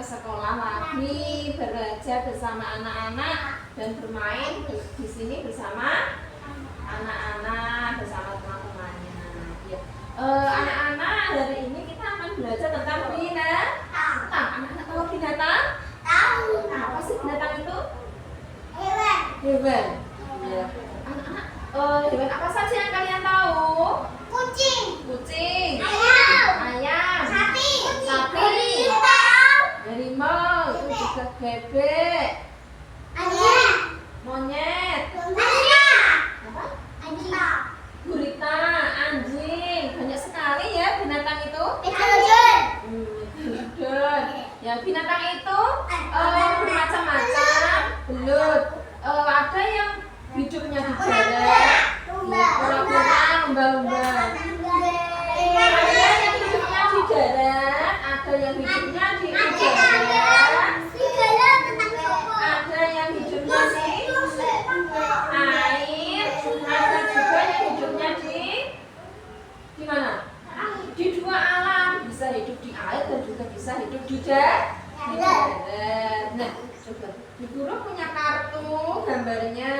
sekolah lagi, belajar bersama anak-anak dan bermain di sini bersama anak-anak, bersama teman-temannya. Ya. Anak-anak, hari ini kita akan belajar tentang binatang. Anak-anak tahu binatang? Tahu. Apa sih binatang itu? Hewan. Hewan. Ya. Anak-anak, hewan apa saja yang kalian tahu? Kucing. Kucing, Ayam. ayam, Sapi. harimau, itu juga bebek, Ayam. monyet, apa? Gurita, anjing, banyak sekali ya binatang itu. Megalodon. Ya, binatang itu bermacam-macam. Belut. Ada yang hidupnya di darat, kura-kura, lumba-lumba. Ada yang hidupnya di darat, ada yang hidupnya di udara, ada yang hidupnya di air, ada juga yang hidupnya di mana? Di dua alam, bisa hidup di air dan juga bisa hidup di darat. Nah, coba Ibu Guru punya kartu, gambarnya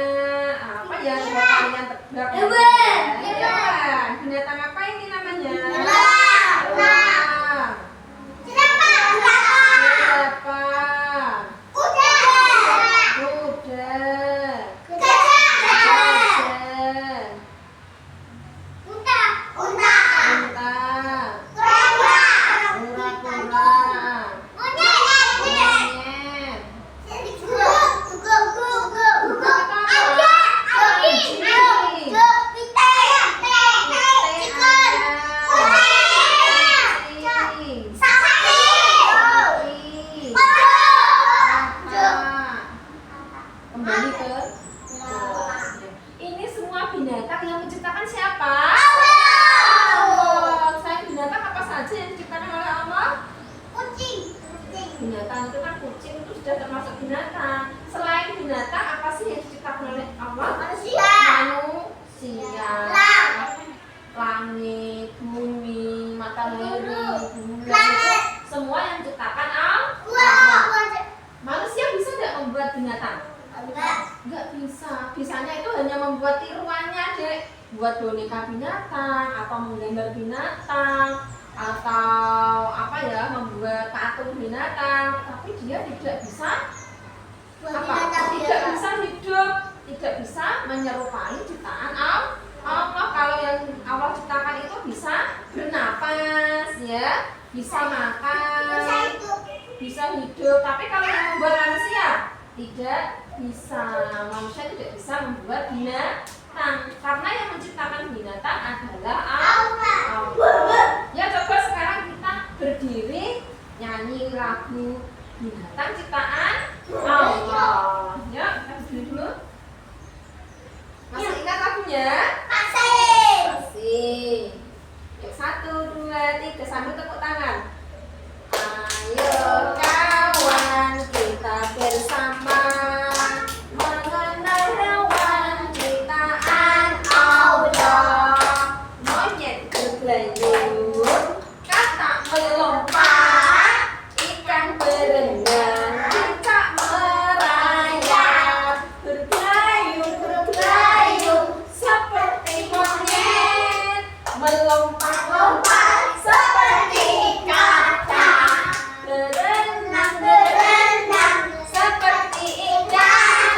apa ya? Coba kalian tebak. Hewan. Binatang apa ini namanya? Elang. Apa? Kuda. Gajah. Unta. Kura-kura. Monyet. Kembali ke ini semua binatang yang menciptakan siapa? Allah. Selain binatang apa saja yang diciptakan oleh Allah? Binatang itu kan kucing itu sudah termasuk binatang. Selain binatang apa sih yang diciptakan oleh Allah? Manusia. Langit, bumi, matahari, bulan, semua yang diciptakan Allah. Manusia bisa nggak membuat binatang? Nggak bisa. Bisanya itu hanya membuat tiruannya, Dek. Buat boneka binatang atau menggambar binatang atau apa ya, membuat patung binatang. Tapi dia tidak bisa tidak bisa hidup, tidak bisa menyerupai ciptaan Allah. Kalau yang Allah ciptakan itu bisa bernapas, ya, bisa makan, bisa hidup. Tapi kalau yang membuat manusia tidak bisa. Manusia tidak bisa membuat binatang karena yang menciptakan binatang adalah Allah. Ya, coba sekarang kita berdiri nyanyi lagu binatang ciptaan Allah. Ya, kita berdiri dulu. Masih ingat lagunya? Masih. Yuk, 1, 2, 3 sambil tepuk tangan. Ayo kawan, kita bersama mengenal hewan ciptaan Allah. Monyet bergelayut, katak melompat, ikan berenang, cicak merayap, bergelayut seperti monyet, melompat-lompat seperti katak, berenang seperti ikan,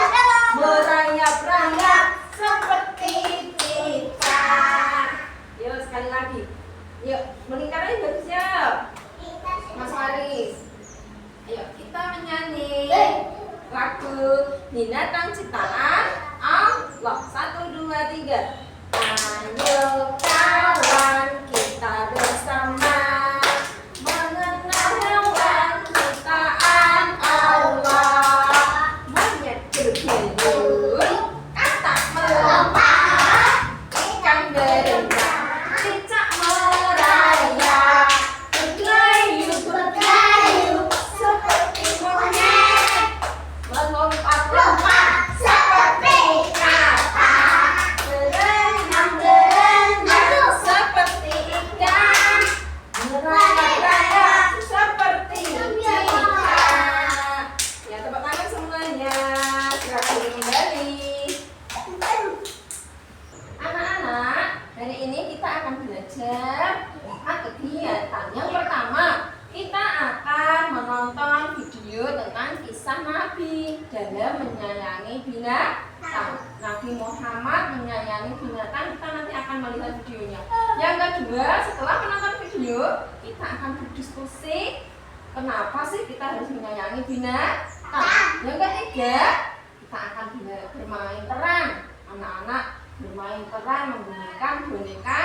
merayap-rayap seperti ikan. Yuk, sekali lagi. Yuk, melingkar aja baru siap. Mas Faris. Ayo, kita menyanyi lagu binatang ciptaan Allah. 1, 2, 3. Ayo kawan, kita bersama mengenal hewan ciptaan Allah. Monyet bergelayut, katak melompat, ikan berenang, cicak merayap, bergelayut seperti monyet, melompat-lompat seperti katak, berenang kisah Nabi dalam menyayangi binatang. Nabi Muhammad menyayangi binatang, kita nanti akan melihat videonya. Yang kedua, setelah menonton video, kita akan berdiskusi kenapa sih kita harus menyayangi binatang. Yang ketiga, kita akan bermain peran. Anak-anak bermain peran menggunakan boneka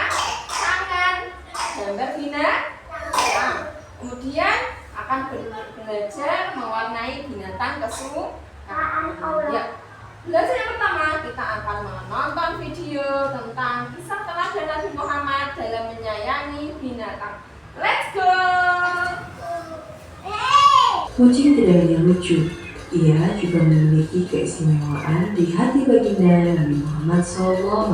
tangan, gambar binatang. Kemudian akan belajar mewarnai binatang kesukaan. Ya. Belajar yang pertama, kita akan menonton video tentang kisah teladan Nabi Muhammad dalam menyayangi binatang. Let's go! Kucing tidak hanya lucu, ia juga memiliki keistimewaan di hati baginda Nabi Muhammad SAW.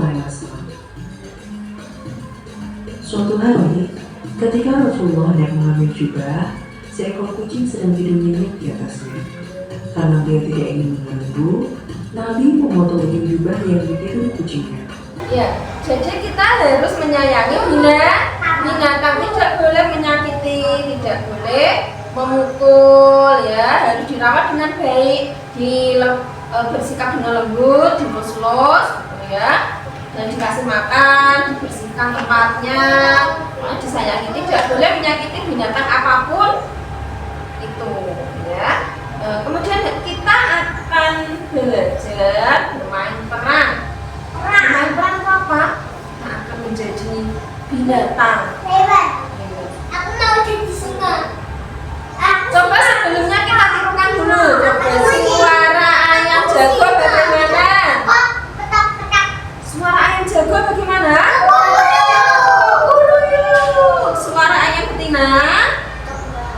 Suatu hari, ketika Rasulullah hendak mengambil jubah, seekor kucing sedang tidur nyenyak di atasnya. Karena dia tidak ingin mengganggu, Nabi memotong ujung jubah yang ditidur kucingnya. Ya, jadi kita harus menyayangi binatang, tidak boleh menyakiti, tidak boleh memukul, ya, harus dirawat dengan baik, bersikap dengan lembut, dilus-lus, ya, dan dikasih makan, dibersihkan tempatnya, disayangi, tidak boleh menyakiti binatang apapun itu, ya. Kemudian kita akan belajar bermain peran. Bermain peran itu apa? Kita akan menjadi binatang. Aku mau jadi singa. Coba sebelumnya kita tirukan dulu. Coba suara ayam jago bagaimana? Petak-petak. Suara ayam jago bagaimana? Suara ayam betina?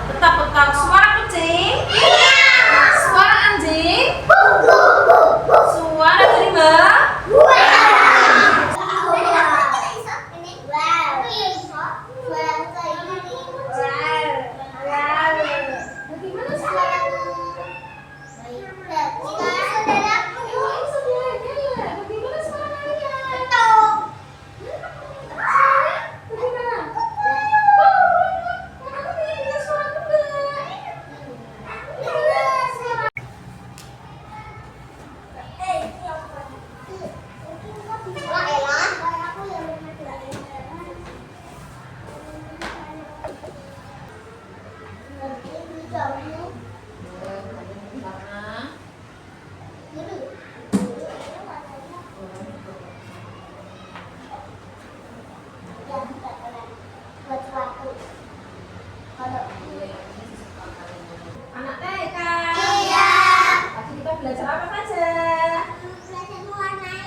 Petak-petak. Suara kucing? Suara anjing? Suara harimau? Bagaimana suaramu? Bagaimana suara kalian? Bagaimana? Aku pengen dengar suara kuda. Anak TK. Iya. Tadi kita belajar apa saja?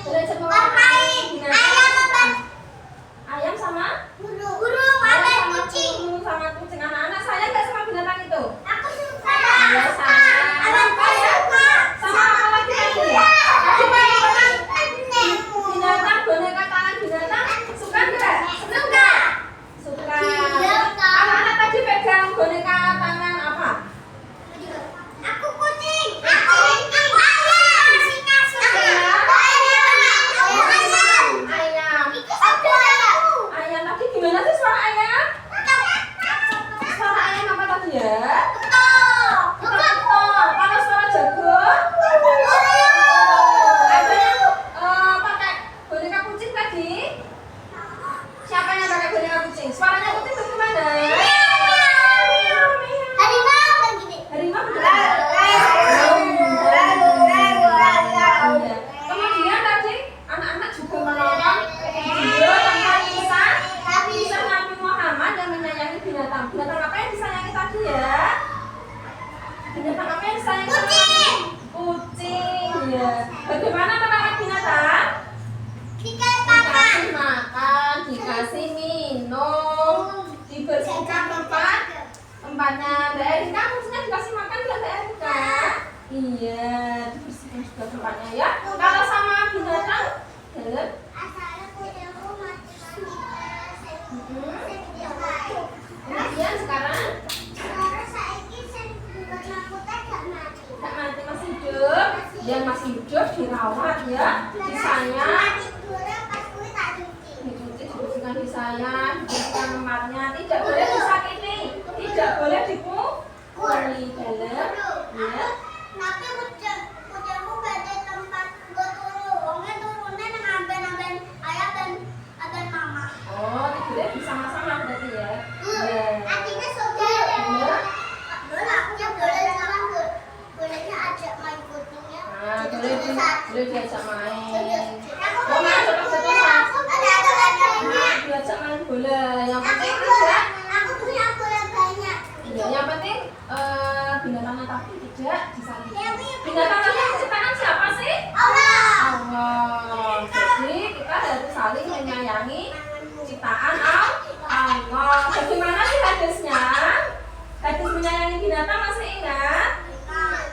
Belajar Ayam mewarnai binatang. Ayam sama? burung Ayam ada sama kucing. burung sama kucing. Anak-anak sayang nggak sama binatang itu? Aku suka. Iya, sayang. Aku suka. Sama apa lagi tadi? Tadi binatang, boneka tangan binatang. Suka nggak? Suka. Suka. Iya, Kak. Anak-anak tadi pegang boneka tangan apa? Aku kucing. Aku ayam. Singa. Ayam. Aku ayam. Ayam tadi gimana sih suara ayam? Suara ayam apa tadi ya? Ketok. Kalau suara jago? Ada yang pakai boneka kucing tadi? Siapa yang pakai boneka kucing? Suaranya kucing bagaimana? Harimau kan gini. Harimau bagaimana? Iya. Kemudian tadi anak-anak juga menonton video tentang kisah Nabi Muhammad yang menyayangi binatang. Binatang apa yang disayangi tadi ya? Binatang apa yang disayangi? Kucing. Kucing, ya. Bagaimana merawat binatang? Dikasih makan, dikasih minum, dibersihkan tempatnya. Mbak Erika maksudnya dikasih makan nggak Mbak Erika? Iya, dibersihkan juga tempatnya ya. Kalau sama binatang, dalam kemudian sekarang nggak mati, masih hidup. Dia masih hidup, dirawat ya, disayang, dicuci, dibersihkan, disayang, dibersihkan tempatnya. Tidak boleh disakiti, tidak boleh dipukuli dalam ya. boleh diajak main. Oh, main cepet-cepetan. Diajak main bola. Yang penting tidak. Aku punya bola banyak. Ya, yang penting binatangnya tapi tidak disakiti. Binatang yang diciptakan siapa sih? Allah. Jadi kita harus saling menyayangi ciptaan Allah. Bagaimana sih hadisnya? Hadis menyayangi binatang masih ingat?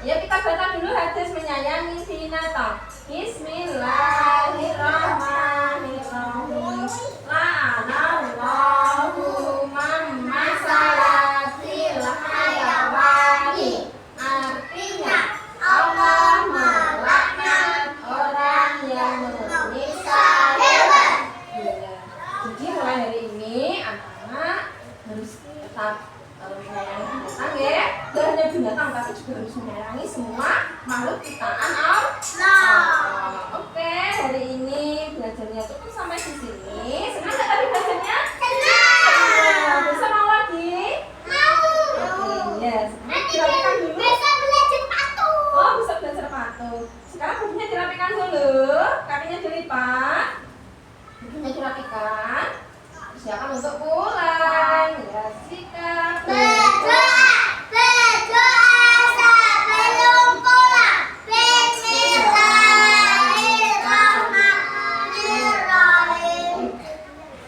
Ya, kita baca dulu hadis menyayangi binatang. Bismillahirrahmanirrahim. La'anallahu man masala fil hayawani. Artinya Allah melaknat orang yang menyiksa hewan. Ya. Jadi mulai hari ini anak-anak harus tetap menyayangi binatang ya. Gak hanya binatang tapi juga harus menyayangi semua makhluk ciptaan Allah. Oke, hari ini belajarnya cukup sampai di sini. Senang nggak tadi belajarnya? Senang. Bisa mau lagi? Oke, yes. Dirapikan dulu. Oh, bisa belajar patung. Sekarang bukunya dirapikan dulu, kakinya dilipat, bukunya dirapikan. Siapkan untuk pulang. Ya, sikap.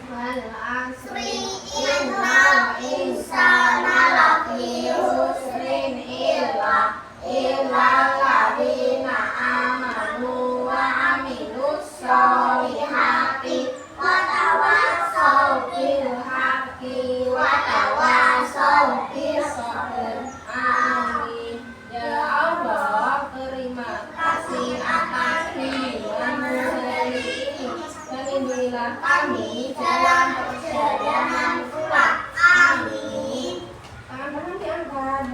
Wal asri innal insana lafi khusrin illa alladzina amanu wa amilus sholihati wa tawassaw bil haqqi wa tawassaw bis sabr. Amin. Ya Allah, terima kasih atas bimbingan hari ini dan lindungilah kami dalam perjalanan pulang. Amin. Tangan-tangan diangkat.